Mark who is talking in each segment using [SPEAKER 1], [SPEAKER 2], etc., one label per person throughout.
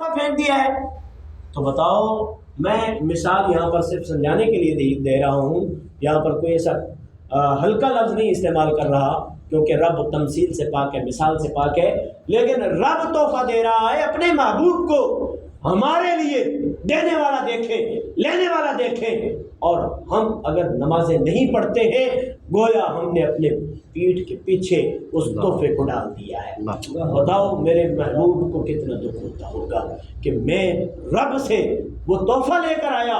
[SPEAKER 1] پھینک دیا ہے۔ تو بتاؤ، میں مثال یہاں پر صرف سمجھانے کے لیے دے رہا ہوں، یہاں پر کوئی ایسا ہلکا لفظ نہیں استعمال کر رہا، کیونکہ رب تمثیل سے پاک ہے، مثال سے پاک ہے، لیکن رب تحفہ دے رہا ہے اپنے محبوب کو ہمارے لیے، دینے والا دیکھے، لینے والا دیکھے۔ اور ہم اگر نمازیں نہیں پڑھتے ہیں، گویا ہم نے اپنے پیٹھ کے پیچھے اس تحفے کو ڈال دیا ہے۔ بتاؤ میرے محبوب کو کتنا دکھ ہوتا ہوگا کہ میں رب سے وہ تحفہ لے کر آیا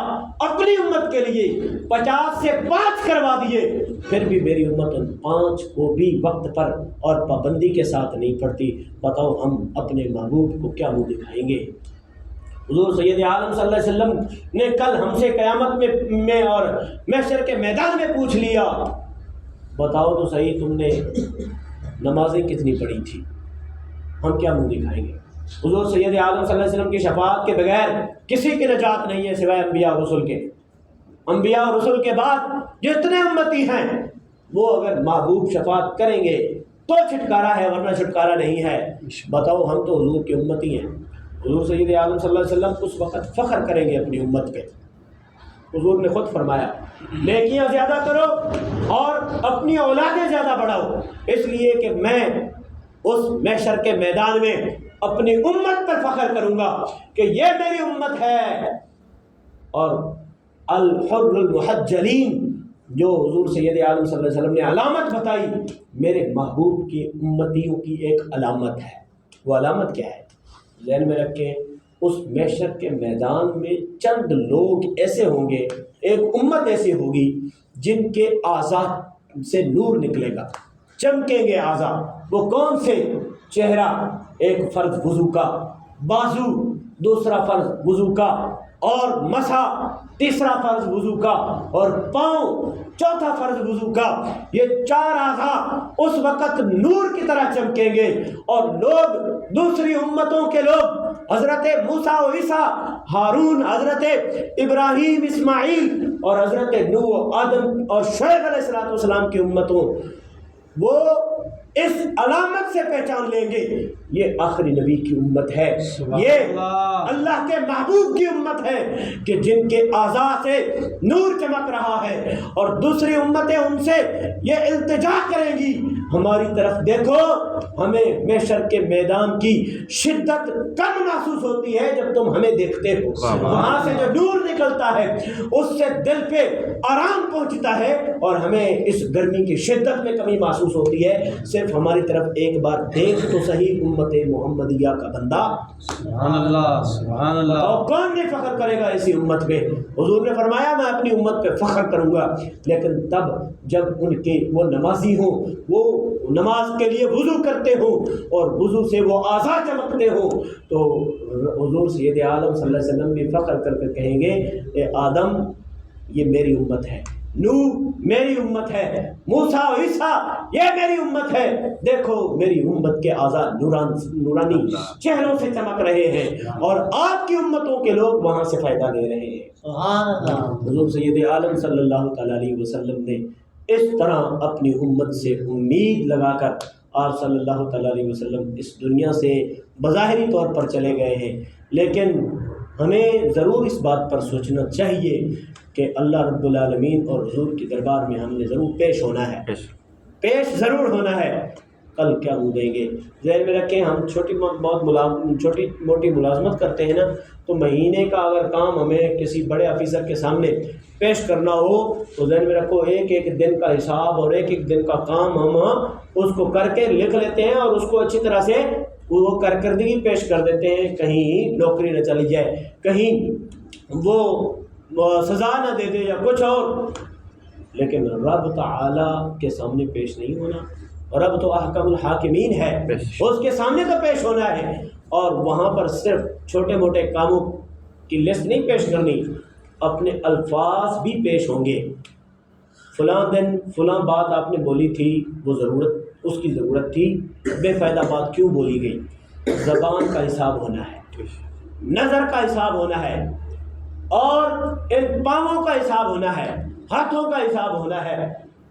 [SPEAKER 1] اپنی امت کے لیے، 50 سے 5 کروا دیے، پھر بھی میری امت ان 5 کو بھی وقت پر اور پابندی کے ساتھ نہیں پڑھتی۔ بتاؤ ہم اپنے محبوب کو کیا منہ دکھائیں گے؟ حضور سید عالم صلی اللہ علیہ وسلم نے کل ہم سے قیامت میں اور محشر کے میدان میں پوچھ لیا، بتاؤ تو صحیح تم نے نمازیں کتنی پڑھی تھی؟ ہم کیا منہ دکھائیں گے؟ حضور سید عالم صلی اللہ علیہ وسلم کی شفاعت کے بغیر کسی کی نجات نہیں ہے سوائے انبیاء اور رسل کے۔ انبیاء اور رسل کے بعد جتنے امتی ہیں وہ اگر محبوب شفاعت کریں گے تو چھٹکارا ہے، ورنہ چھٹکارا نہیں ہے۔ بتاؤ ہم تو حضور کے امتی ہیں۔ حضور سید عالم صلی اللہ علیہ وسلم اس وقت فخر کریں گے اپنی امت پہ۔ حضور نے خود فرمایا نیکیاں زیادہ کرو اور اپنی اولادیں زیادہ بڑھاؤ، اس لیے کہ میں اس محشر کے میدان میں اپنی امت پر فخر کروں گا کہ یہ میری امت ہے۔ اور الحر المحجلین جو حضور سید عالم صلی اللہ علیہ وسلم نے علامت بتائی، میرے محبوب کی امتیوں کی ایک علامت ہے۔ وہ علامت کیا ہے؟ ذہن میں رکھیں، اس محشر کے میدان میں چند لوگ ایسے ہوں گے، ایک امت ایسی ہوگی جن کے اعضاء سے نور نکلے گا، چمکیں گے اعضاء۔ وہ کون سے؟ چہرہ ایک فرض وضو کا، بازو دوسرا فرض وضو کا، اور مسا تیسرا فرض وضو کا، اور پاؤں چوتھا فرض وضو کا۔ یہ 4 اعضاء اس وقت نور کی طرح چمکیں گے، اور لوگ دوسری امتوں کے لوگ، حضرت موسیٰ و عیسیٰ، ہارون، حضرت ابراہیم، اسماعیل، اور حضرت نوح، آدم اور شعیب علیہ السلام کی امتوں، وہ اس علامت سے پہچان لیں گے یہ آخری نبی کی امت ہے، یہ اللہ کے محبوب کی امت ہے کہ جن کے اعضاء سے نور چمک رہا ہے۔ اور دوسری امتیں ان سے یہ التجا کریں گی، ہماری طرف دیکھو۔ ہمیں محشر کے میدان کی شدت کم محسوس ہوتی ہے جب تم ہمیں دیکھتے ہو، وہاں سے جو نور نکلتا ہے اس سے دل پہ آرام پہنچتا ہے، اور ہمیں اس گرمی کی شدت میں کمی محسوس ہوتی ہے۔ صرف ہماری طرف ایک بار دیکھ تو صحیح امت محمدیہ کا بندہ۔
[SPEAKER 2] سبحان اللہ، سبحان اللہ۔
[SPEAKER 1] اور کون نہیں فخر کرے گا اسی امت پہ؟ حضور نے فرمایا میں اپنی امت پہ فخر کروں گا، لیکن تب جب ان کے وہ نمازی ہوں، وہ نماز کے لیے وضو کرتے ہوں اور وضو سے وہ اعضاء چمکتے ہوں، تو حضور سید عالم صلی اللہ علیہ وسلم بھی فخر کر کے کہیں گے اے آدم یہ میری امت ہے، نوح میری امت ہے، موسیٰ و عیسیٰ یہ میری امت ہے، دیکھو میری امت کے اعضاء نورانی چہروں سے چمک رہے ہیں، اور آپ کی امتوں کے لوگ وہاں سے فائدہ لے رہے ہیں۔
[SPEAKER 2] سبحان اللہ۔
[SPEAKER 1] حضور سید عالم صلی اللہ تعالیٰ علیہ وسلم نے اس طرح اپنی امت سے امید لگا کر آپ صلی اللہ تعالیٰ علیہ وسلم اس دنیا سے بظاہری طور پر چلے گئے ہیں، لیکن ہمیں ضرور اس بات پر سوچنا چاہیے کہ اللہ رب العالمین اور حضور کی دربار میں ہم نے ضرور پیش ہونا ہے، پیش ضرور ہونا ہے۔ کل کیا منہ دیں گے؟ ذہن میں رکھیں، ہم چھوٹی موٹی ملازمت کرتے ہیں نا، تو مہینے کا اگر کام ہمیں کسی بڑے آفیسر کے سامنے پیش کرنا ہو تو ذہن میں رکھو ایک ایک دن کا حساب اور ایک ایک دن کا کام ہم اس کو کر کے لکھ لیتے ہیں، اور اس کو اچھی طرح سے وہ کارکردگی پیش کر دیتے ہیں، کہیں نوکری نہ چلی جائے، کہیں وہ سزا نہ دے دے یا کچھ اور۔ لیکن رب تعالیٰ کے سامنے پیش نہیں ہونا، رب تو احکم الحاکمین ہے، اس کے سامنے تو پیش ہونا ہے، اور وہاں پر صرف چھوٹے موٹے کاموں کی لسٹ نہیں پیش کرنی، اپنے الفاظ بھی پیش ہوں گے۔ فلاں دن فلاں بات آپ نے بولی تھی، وہ اس کی ضرورت تھی، بے فائدہ بات کیوں بولی گئی؟ زبان کا حساب ہونا ہے، نظر کا حساب ہونا ہے، اور ان پاؤں کا حساب ہونا ہے، ہاتھوں کا حساب ہونا ہے،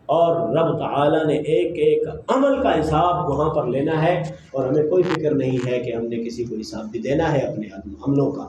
[SPEAKER 1] اور رب تعالیٰ نے ایک ایک عمل کا حساب وہاں پر لینا ہے، اور ہمیں کوئی فکر نہیں ہے کہ ہم نے کسی کو حساب بھی دینا ہے اپنے عملوں کا۔